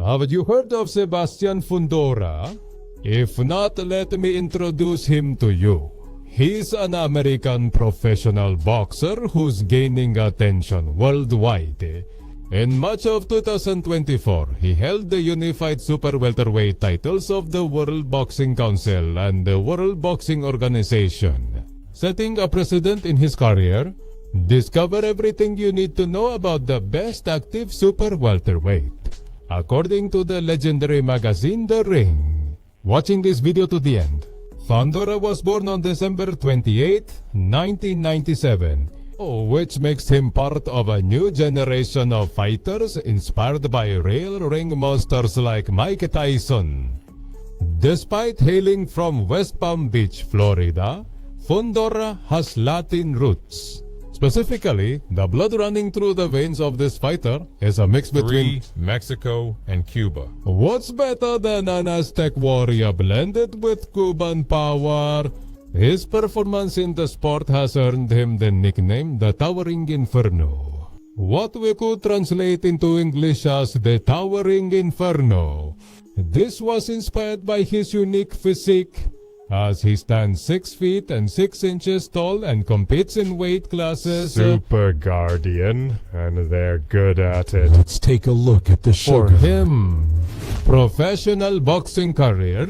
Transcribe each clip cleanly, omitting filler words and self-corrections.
Have you heard of Sebastian Fundora? If not, let me introduce him to you. He's an American professional boxer who's gaining attention worldwide. In March of 2024, he held the unified super welterweight titles of the World Boxing Council and the World Boxing Organization, setting a precedent in his career. Discover everything you need to know about the best active super welterweight, according to the legendary magazine The Ring. Watching this video to the end. Fundora was born on December 28, 1997, which makes him part of a new generation of fighters inspired by real ring monsters like Mike Tyson. Despite hailing from West Palm Beach, Florida, Fundora has Latin roots. Specifically, the blood running through the veins of this fighter is a mix between Mexico and Cuba. What's better than an Aztec warrior blended with Cuban power? His performance in the sport has earned him the nickname the Towering Inferno, what we could translate into English as the Towering Inferno. This was inspired by his unique physique, as he stands 6 feet and 6 inches tall and competes in weight classes Super Guardian, and they're good at it. Let's take a look at the for sugar. him. Professional boxing career.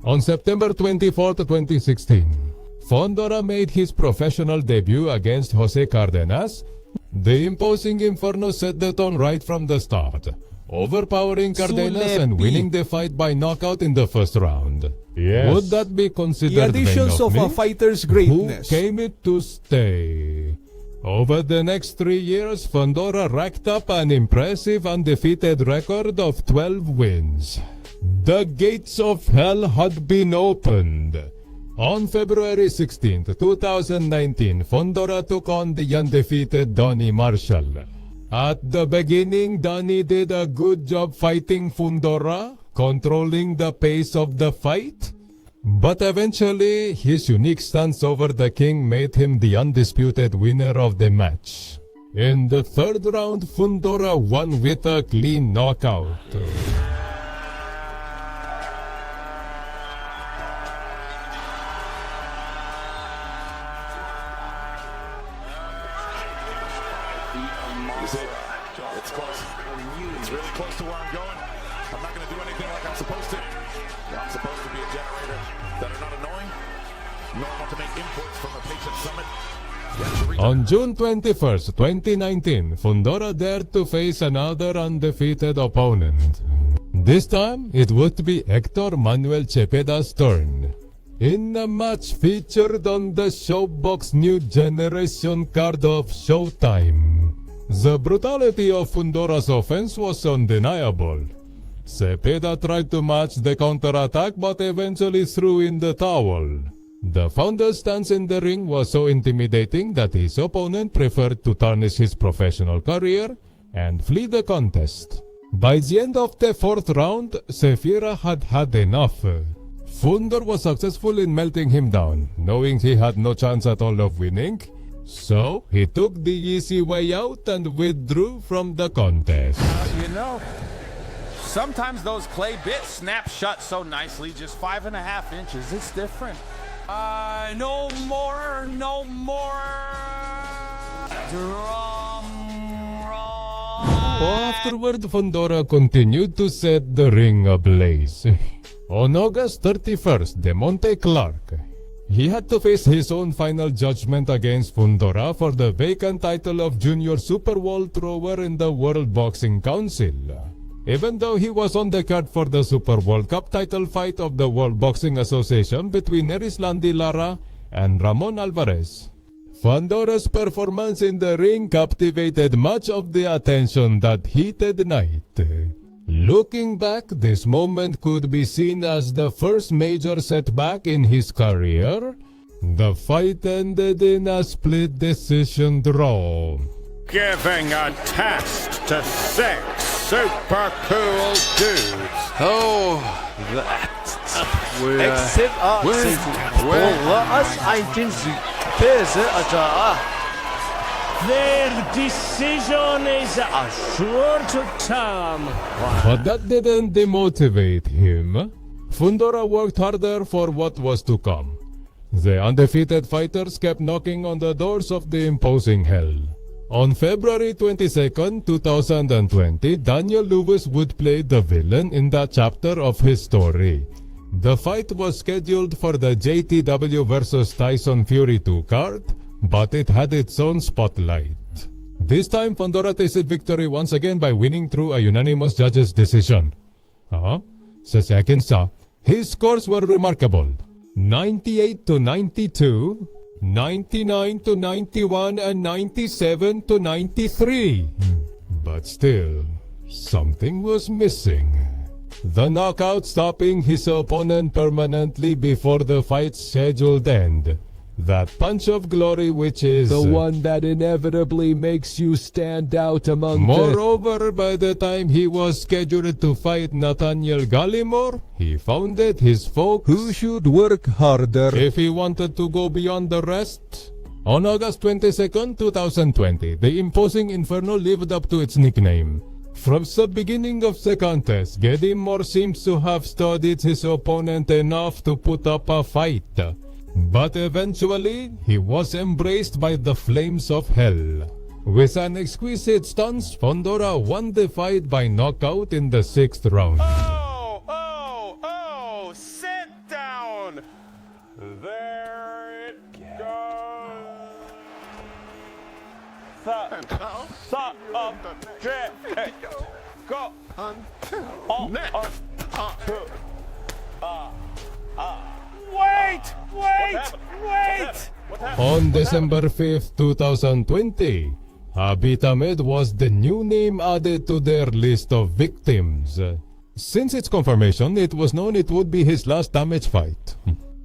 On September 24, 2016, Fundora made his professional debut against Jose Cardenas. The imposing Inferno set the tone right from the start, overpowering Cardenas and winning the fight by knockout in the first round. Yes. Would that be The considered additions vain of me? a fighter's Who greatness. came it to stay? Over the next 3 years, Fundora racked up an impressive undefeated record of 12 wins. The gates of hell had been opened. On February 16, 2019, Fundora took on the undefeated Donnie Marshall. At the beginning, Donnie did a good job fighting Fundora, controlling the pace of the fight. But eventually, his unique stance over the king made him the undisputed winner of the match. In the third round, Fundora won with a clean knockout. It's close. It's really close to where I'm going. I'm not going to do anything like I'm supposed to. I'm supposed to be a generator that are not annoying, nor want to make imports from a patient summit. On June 21st, 2019, Fundora dared to face another undefeated opponent. This time, it would be Hector Manuel Cepeda's turn. In a match featured on the Showbox New Generation card of Showtime, the brutality of Fundora's offense was undeniable. Cepeda tried to match the counterattack but eventually threw in the towel. The founder's stance in the ring was so intimidating that his opponent preferred to tarnish his professional career and flee the contest. By the end of the fourth round, Sefira had had enough. Fundor was successful in melting him down, knowing he had no chance at all of winning. So, he took the easy way out and withdrew from the contest. You know, sometimes those clay bits snap shut so nicely, just 5.5 inches. It's different. No more. Drum roll. Afterward, Fundora continued to set the ring ablaze. On August 31st, Demonte Clark, he had to face his own final judgment against Fundora for the vacant title of Junior Super Wall Thrower in the World Boxing Council. Even though he was on the card for the Super World Cup title fight of the World Boxing Association between Erislandi Lara and Ramon Alvarez. Fundora's performance in the ring captivated much of the attention that heated night. Looking back, this moment could be seen as the first major setback in his career. The fight ended in a split decision draw. Giving a test to 6 super cool dudes. Oh, Their decision is a short term. But that didn't demotivate him. Fundora worked harder for what was to come. The undefeated fighters kept knocking on the doors of the imposing hell. On February 22nd, 2020, Daniel Lewis would play the villain in that chapter of his story. The fight was scheduled for the JTW vs Tyson Fury 2 card, but it had its own spotlight. This time, Fundora tasted victory once again by winning through a unanimous judges' decision. Sa second sa, his scores were remarkable. 98-92, 99-91, and 97-93. But still, something was missing. The knockout stopping his opponent permanently before the fight's scheduled end. That punch of glory which is the one that inevitably makes you stand out among Moreover, by the time he was scheduled to fight Nathaniel Gallimore, he found it his folks who should work harder. if he wanted to go beyond the rest. On August 22nd, 2020, the imposing Inferno lived up to its nickname. From the beginning of the contest, Gallimore seems to have studied his opponent enough to put up a fight. But eventually, he was embraced by the flames of hell. With an exquisite stance, Fundora won the fight by knockout in the 6th round. Oh, sit down. There it goes. Go. Wait! On December 5th, 2020, Habib Ahmed was the new name added to their list of victims. Since its confirmation, it was known it would be his last damage fight.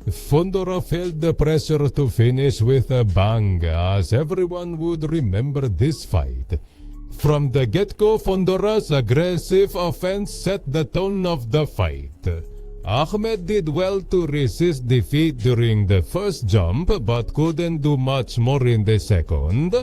Fundora felt the pressure to finish with a bang, as everyone would remember this fight. From the get-go, Fundora's aggressive offense set the tone of the fight. Ahmed did well to resist defeat during the first jump, but couldn't do much more in the second.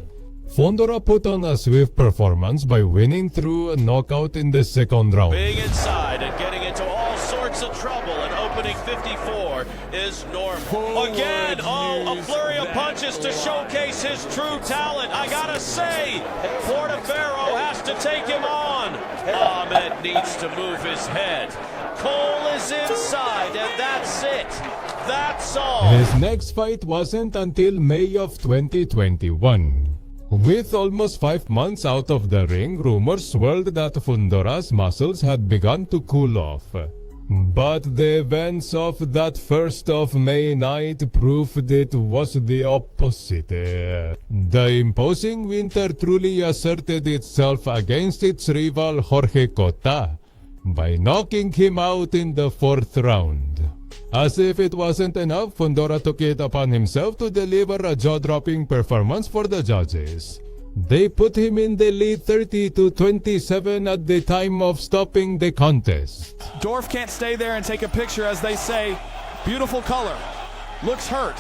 Fundora put on a swift performance by winning through a knockout in the second round. Being inside and getting into all sorts of trouble and opening 54 is normal. Again, a flurry of punches to showcase his true talent. I gotta say, Portofero has to take him on. Ahmed needs to move his head. Cole is inside, and that's it. That's all. His next fight wasn't until May of 2021. With almost 5 months out of the ring, rumors swirled that Fundora's muscles had begun to cool off. But the events of that 1st of May night proved it was the opposite. The imposing winter truly asserted itself against its rival Jorge Cota by knocking him out in the 4th round. As if it wasn't enough, Fundora took it upon himself to deliver a jaw-dropping performance for the judges. They put him in the lead 30-27 at the time of stopping the contest. Dorf can't stay there and take a picture, as they say. Beautiful color. Looks hurt.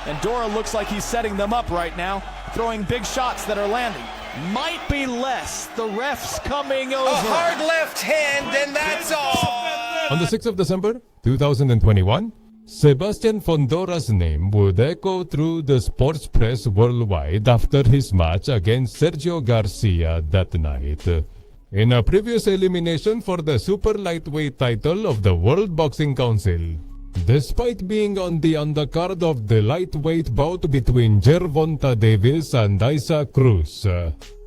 And Dora looks like he's setting them up right now, throwing big shots that are landing. Might be less. The ref's coming over. A hard left hand, and that's all. On the 6th of December, 2021, Sebastian Fundora's name would echo through the sports press worldwide after his match against Sergio Garcia that night. In a previous elimination for the super lightweight title of the World Boxing Council, despite being on the undercard of the lightweight bout between Gervonta Davis and Isa Cruz,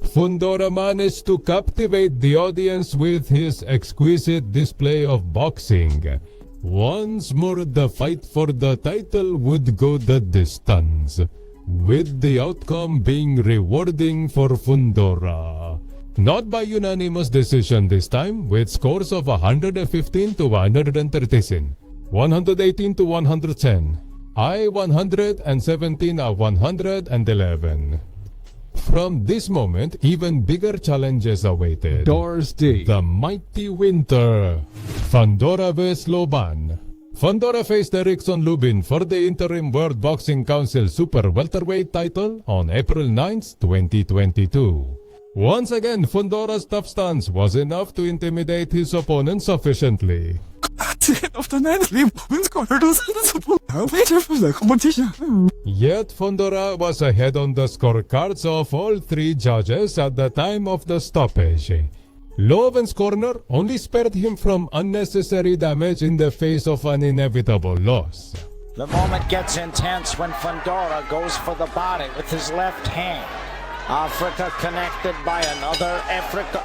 Fundora managed to captivate the audience with his exquisite display of boxing. Once more, the fight for the title would go the distance, with the outcome being rewarding for Fundora. Not by unanimous decision this time, with scores of 115-113, 118-110, 117-111. From this moment, even bigger challenges awaited. Doors D. The mighty winter. Fundora vs Loban. Fundora faced Erickson Lubin for the interim World Boxing Council Super Welterweight title on April 9, 2022. Once again, Fundora's tough stance was enough to intimidate his opponent sufficiently. Yet Fundora was ahead on the scorecards of all three judges at the time of the stoppage. Loven's corner only spared him from unnecessary damage in the face of an inevitable loss. The moment gets intense when Fundora goes for the body with his left hand. Africa connected by another Africa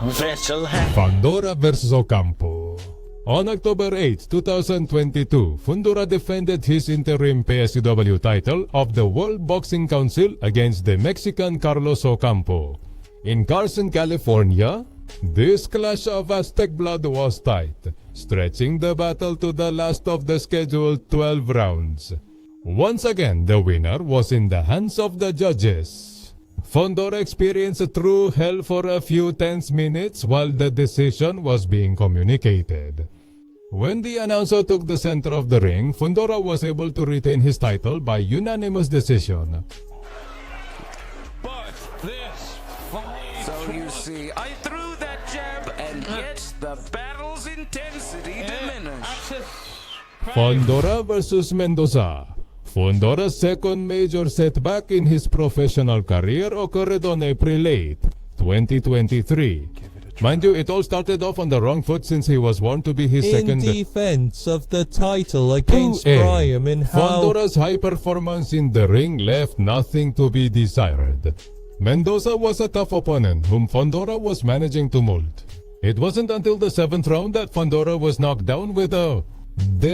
vessel. Fundora versus Ocampo. On October 8, 2022, Fundora defended his interim PSCW title of the World Boxing Council against the Mexican Carlos Ocampo. In Carson, California, this clash of Aztec blood was tight, stretching the battle to the last of the scheduled 12 rounds. Once again, the winner was in the hands of the judges. Fundora experienced true hell for a few tense minutes while the decision was being communicated. When the announcer took the center of the ring, Fundora was able to retain his title by unanimous decision. But this fight. So you see, I threw that jab, and yet the battle's intensity diminished. Fundora versus Mendoza. Fundora's second major setback in his professional career occurred on April 8, 2023. Mind you, it all started off on the wrong foot since he was warned to be his second... In defense of the title against Graham in how... Fundora's high performance in the ring left nothing to be desired. Mendoza was a tough opponent whom Fundora was managing to mold. It wasn't until the 7th round that Fundora was knocked down with the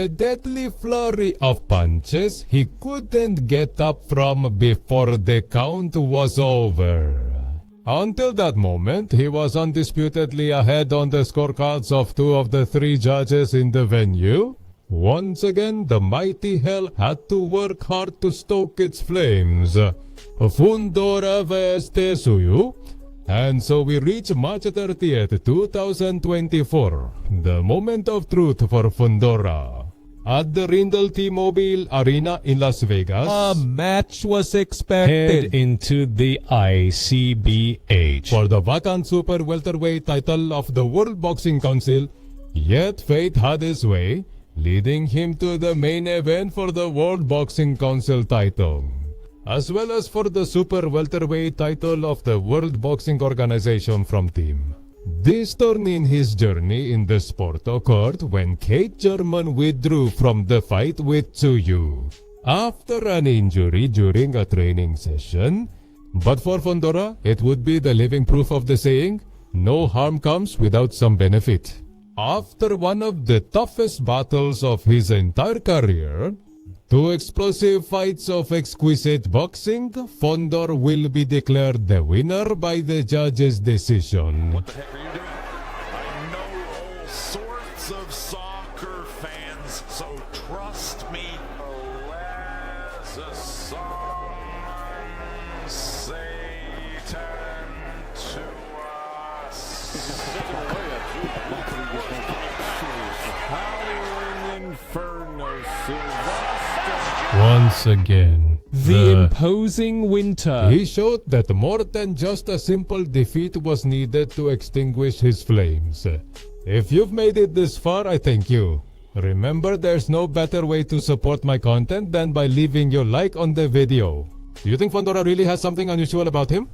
deadly flurry of punches he couldn't get up from before the count was over. Until that moment, he was undisputedly ahead on the scorecards of 2 of the 3 judges in the venue. Once again, the mighty hell had to work hard to stoke its flames. Fundora vs. Tesuyu. And so we reach March 30th, 2024, the moment of truth for Fundora. At the Rindle T-Mobile Arena in Las Vegas, a match was expected. Head into the ICBH for the vacant super welterweight title of the World Boxing Council. Yet fate had his way, leading him to the main event for the World Boxing Council title, as well as for the super welterweight title of the World Boxing Organization from Team. This turn in his journey in the sport occurred when Kate German withdrew from the fight with Tsuyu after an injury during a training session. But for Fundora, it would be the living proof of the saying, no harm comes without some benefit. After one of the toughest battles of his entire career, 2 explosive fights of exquisite boxing, Fundora will be declared the winner by the judge's decision. What the heck are you doing? I know all sorts of soccer fans, so trust me. As a song, Satan to us. Howling Inferno, Once again, the imposing winter. He showed that more than just a simple defeat was needed to extinguish his flames. If you've made it this far, I thank you. Remember, there's no better way to support my content than by leaving your like on the video. Do you think Fundora really has something unusual about him?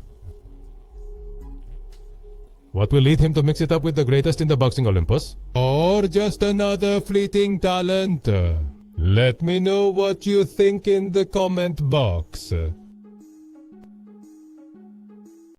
What will lead him to mix it up with the greatest in the boxing Olympus? Or just another fleeting talent? Let me know what you think in the comment box.